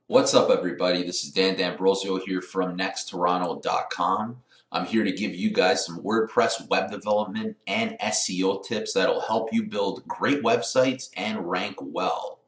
What's up, everybody? This is Dan D'Ambrosio here from nexttoronto.com. I'm here to give you guys some WordPress web development and SEO tips that'll help you build great websites and rank well.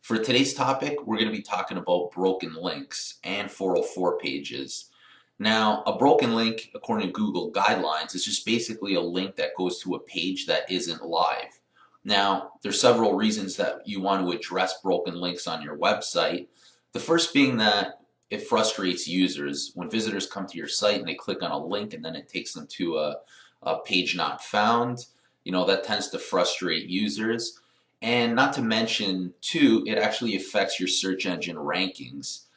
For today's topic, we're going to be talking about broken links and 404 pages. Now, a broken link, according to Google guidelines, is just basically a link that goes to a page that isn't live. Now, there's several reasons that you want to address broken links on your website. The first being that it frustrates users. When visitors come to your site and they click on a link and then it takes them to a page not found, that tends to frustrate users. And not to mention, too, it actually affects your search engine rankings.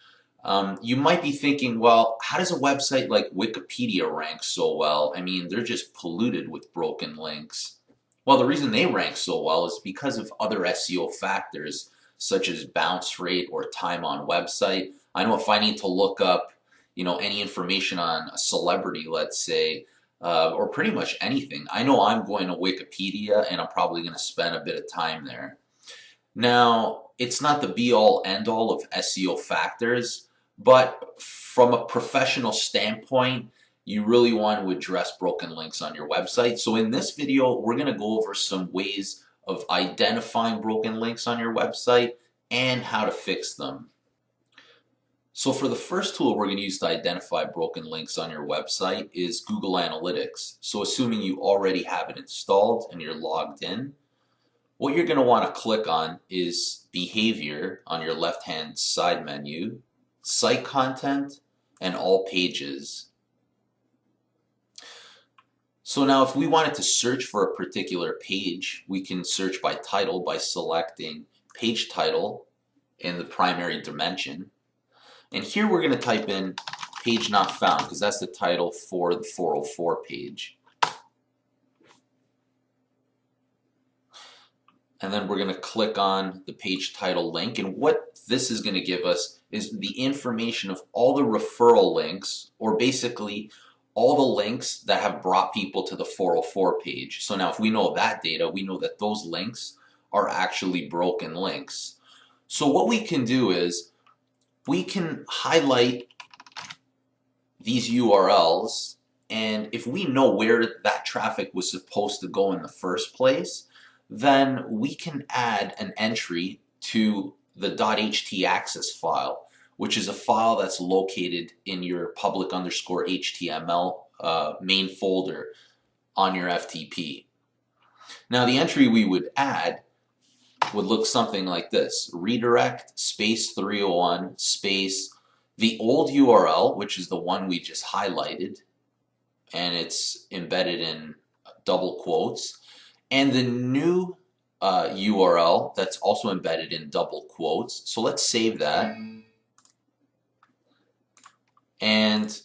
You might be thinking, well, how does a website like Wikipedia rank so well? I mean, they're just polluted with broken links. Well, the reason they rank so well is because of other SEO factors, such as bounce rate or time on website. I know if I need to look up, any information on a celebrity, let's say, or pretty much anything, I know I'm going to Wikipedia and I'm probably going to spend a bit of time there. Now, it's not the be-all, end-all of SEO factors, but from a professional standpoint, you really want to address broken links on your website. So in this video, we're going to go over some ways of identifying broken links on your website and how to fix them. So for the first tool we're going to use to identify broken links on your website is Google Analytics. So assuming you already have it installed and you're logged in, what you're going to want to click on is Behavior on your left-hand side menu, Site Content, and All Pages. So now if we wanted to search for a particular page, we can search by title by selecting Page Title in the primary dimension. And here we're going to type in Page Not Found because that's the title for the 404 page. And then we're going to click on the page title link, and what this is going to give us is the information of all the referral links, or basically all the links that have brought people to the 404 page. So now if we know that data, we know that those links are actually broken links. So what we can do is we can highlight these URLs, and if we know where that traffic was supposed to go in the first place, then we can add an entry to the .htaccess file, which is a file that's located in your public_HTML main folder on your FTP. Now the entry we would add would look something like this: redirect space 301 space the old URL, which is the one we just highlighted, and it's embedded in double quotes, and the new URL that's also embedded in double quotes. So let's save that. And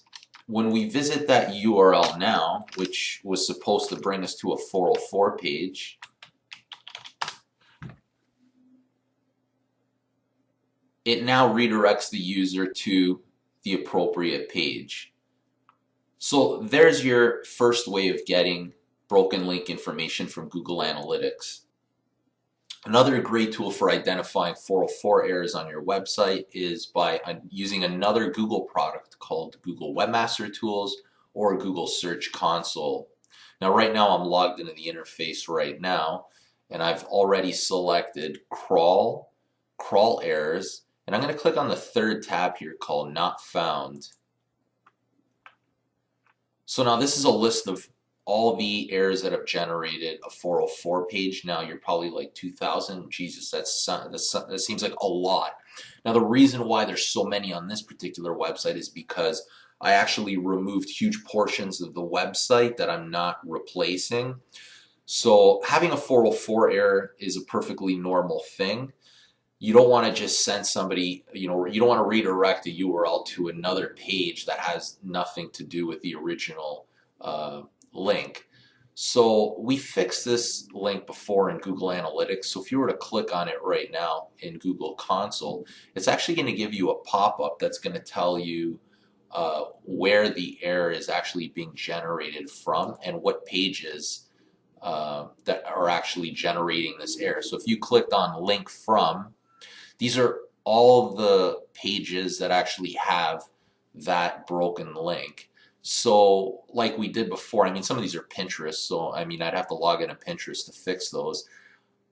when we visit that URL now, which was supposed to bring us to a 404 page, it now redirects the user to the appropriate page. So there's your first way of getting broken link information from Google Analytics. Another great tool for identifying 404 errors on your website is by using another Google product called Google Webmaster Tools or Google Search Console. Now right now I'm logged into the interface right now, and I've already selected crawl errors, and I'm going to click on the third tab here called Not Found. So now this is a list of all the errors that have generated a 404 page. Now you're probably like 2,000. Jesus, that seems like a lot. Now the reason why there's so many on this particular website is because I actually removed huge portions of the website that I'm not replacing. So having a 404 error is a perfectly normal thing. You don't want to just send somebody, you don't want to redirect a URL to another page that has nothing to do with the original link. So we fixed this link before in Google Analytics. So if you were to click on it right now in Google Console, it's actually going to give you a pop-up that's going to tell you where the error is actually being generated from and what pages that are actually generating this error. So if you clicked on link from, these are all the pages that actually have that broken link. So like we did before, I mean, some of these are Pinterest, so I mean, I'd have to log into Pinterest to fix those.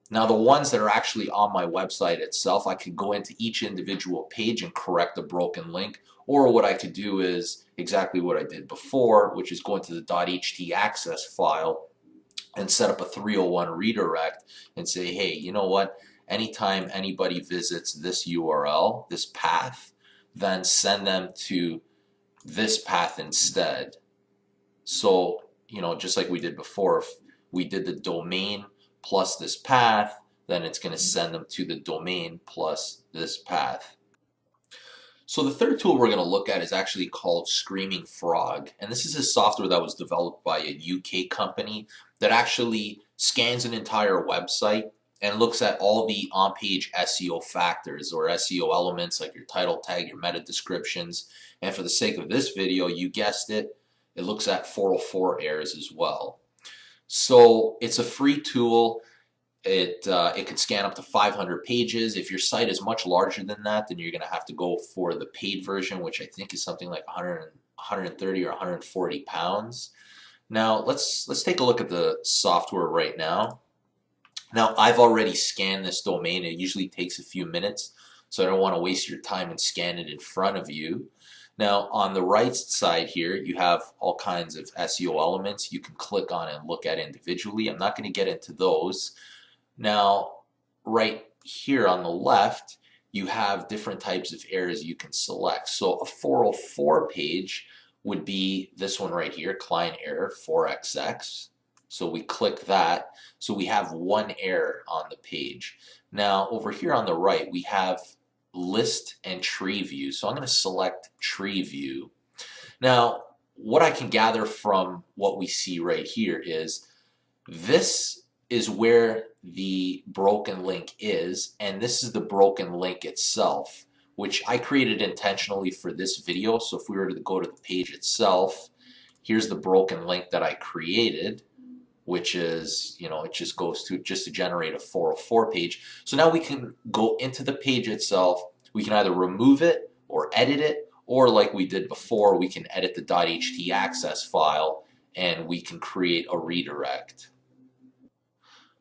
Now the ones that are actually on my website itself, I could go into each individual page and correct the broken link. Or what I could do is exactly what I did before, which is go into the .htaccess file and set up a 301 redirect and say, hey, you know what? Anytime anybody visits this URL, this path, then send them to this path instead. So, you know, just like we did before, if we did the domain plus this path, then it's going to send them to the domain plus this path. So the third tool we're going to look at is actually called Screaming Frog. And this is a software that was developed by a UK company that actually scans an entire website and looks at all the on-page SEO factors or SEO elements like your title tag, your meta descriptions. And for the sake of this video, you guessed it, it looks at 404 errors as well. So it's a free tool. It could scan up to 500 pages. If your site is much larger than that, then you're going to have to go for the paid version, which I think is something like 130 or 140 pounds. Now let's take a look at the software right now. Now I've already scanned this domain. It usually takes a few minutes, so I don't want to waste your time and scan it in front of you. Now on the right side here, you have all kinds of SEO elements you can click on and look at individually. I'm not going to get into those. Now, right here on the left, you have different types of errors you can select. So a 404 page would be this one right here, client error 4xx. So we click that. So we have one error on the page. Now over here on the right, we have list and tree view. So I'm going to select tree view. Now, what I can gather from what we see right here is this is where the broken link is, and this is the broken link itself, which I created intentionally for this video. So if we were to go to the page itself, here's the broken link that I created, which is, you know, it just goes to generate a 404 page. So now we can go into the page itself. We can either remove it or edit it, or like we did before, we can edit the .htaccess file and we can create a redirect.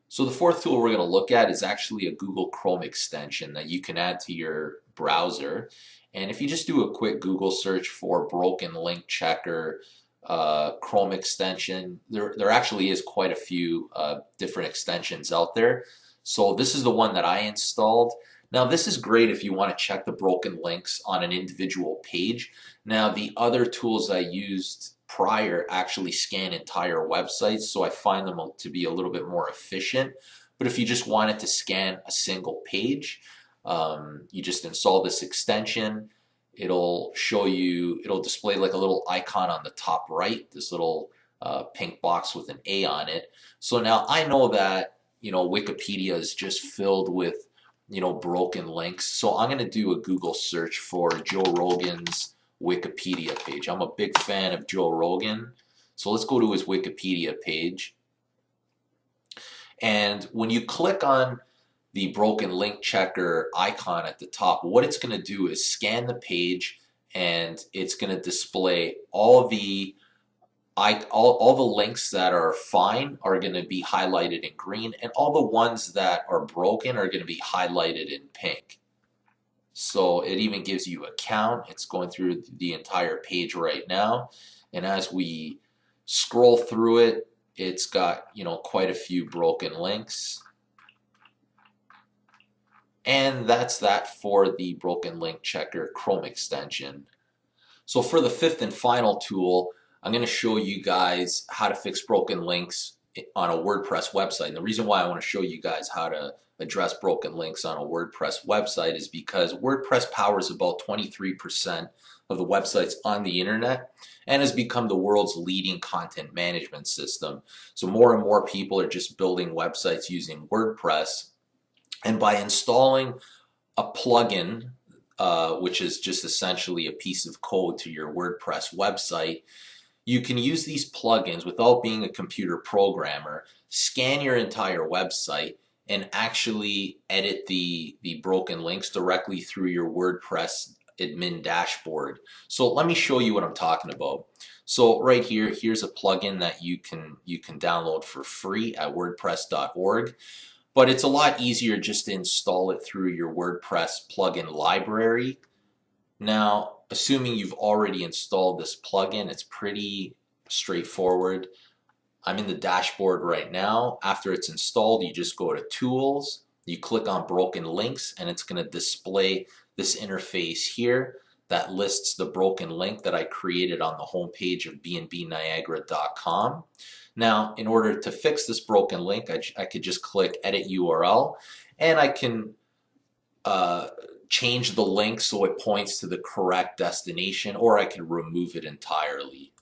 So the fourth tool we're going to look at is actually a Google Chrome extension that you can add to your browser. And if you just do a quick Google search for broken link checker Chrome extension, there actually is quite a few different extensions out there. So this is the one that I installed. Now this is great if you want to check the broken links on an individual page. Now the other tools I used prior actually scan entire websites, so I find them to be a little bit more efficient. But if you just wanted to scan a single page, you just install this extension. It'll show you, it'll display like a little icon on the top right, this little pink box with an A on it. So now I know that, you know, Wikipedia is just filled with, you know, broken links. So I'm going to do a Google search for Joe Rogan's Wikipedia page. I'm a big fan of Joe Rogan. So let's go to his Wikipedia page. And when you click on the broken link checker icon at the top, what it's going to do is scan the page, and it's going to display all the links that are fine are going to be highlighted in green, and all the ones that are broken are going to be highlighted in pink. So it even gives you a count. It's going through the entire page right now, and as we scroll through it, it's got, you know, quite a few broken links. And that's that for the broken link checker Chrome extension. So for the fifth and final tool, I'm going to show you guys how to fix broken links on a WordPress website. And the reason why I want to show you guys how to address broken links on a WordPress website is because WordPress powers about 23% of the websites on the internet and has become the world's leading content management system. So more and more people are just building websites using WordPress. And by installing a plugin, which is just essentially a piece of code to your WordPress website, you can use these plugins without being a computer programmer, scan your entire website, and actually edit the broken links directly through your WordPress admin dashboard. So let me show you what I'm talking about. So right here, here's a plugin that you can download for free at wordpress.org. But it's a lot easier just to install it through your WordPress plugin library. Now, assuming you've already installed this plugin, it's pretty straightforward. I'm in the dashboard right now. After it's installed, you just go to Tools, you click on Broken Links, and it's going to display this interface here that lists the broken link that I created on the homepage of bnbniagara.com. Now, in order to fix this broken link, I could just click Edit URL, and I can change the link so it points to the correct destination, or I can remove it entirely.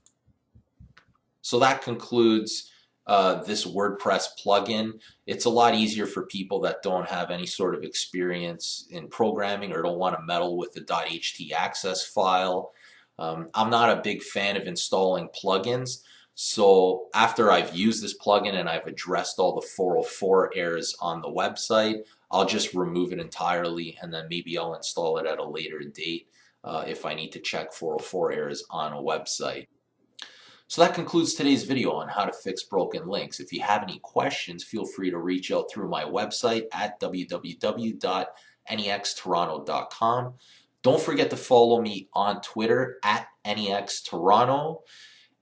So that concludes this WordPress plugin. It's a lot easier for people that don't have any sort of experience in programming or don't want to meddle with the .htaccess file. I'm not a big fan of installing plugins. So after I've used this plugin and I've addressed all the 404 errors on the website, I'll just remove it entirely, and then maybe I'll install it at a later date if I need to check 404 errors on a website. So that concludes today's video on how to fix broken links. If you have any questions, feel free to reach out through my website at www.nextoronto.com. Don't forget to follow me on Twitter at NEXToronto.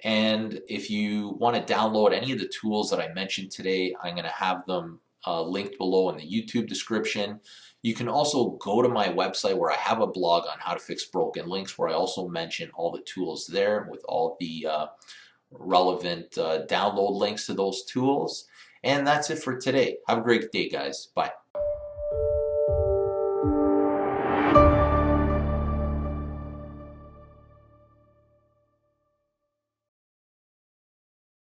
And if you want to download any of the tools that I mentioned today, I'm going to have them linked below in the YouTube description. You can also go to my website where I have a blog on how to fix broken links, where I also mention all the tools there with all the relevant download links to those tools. And that's it for today. Have a great day, guys. Bye.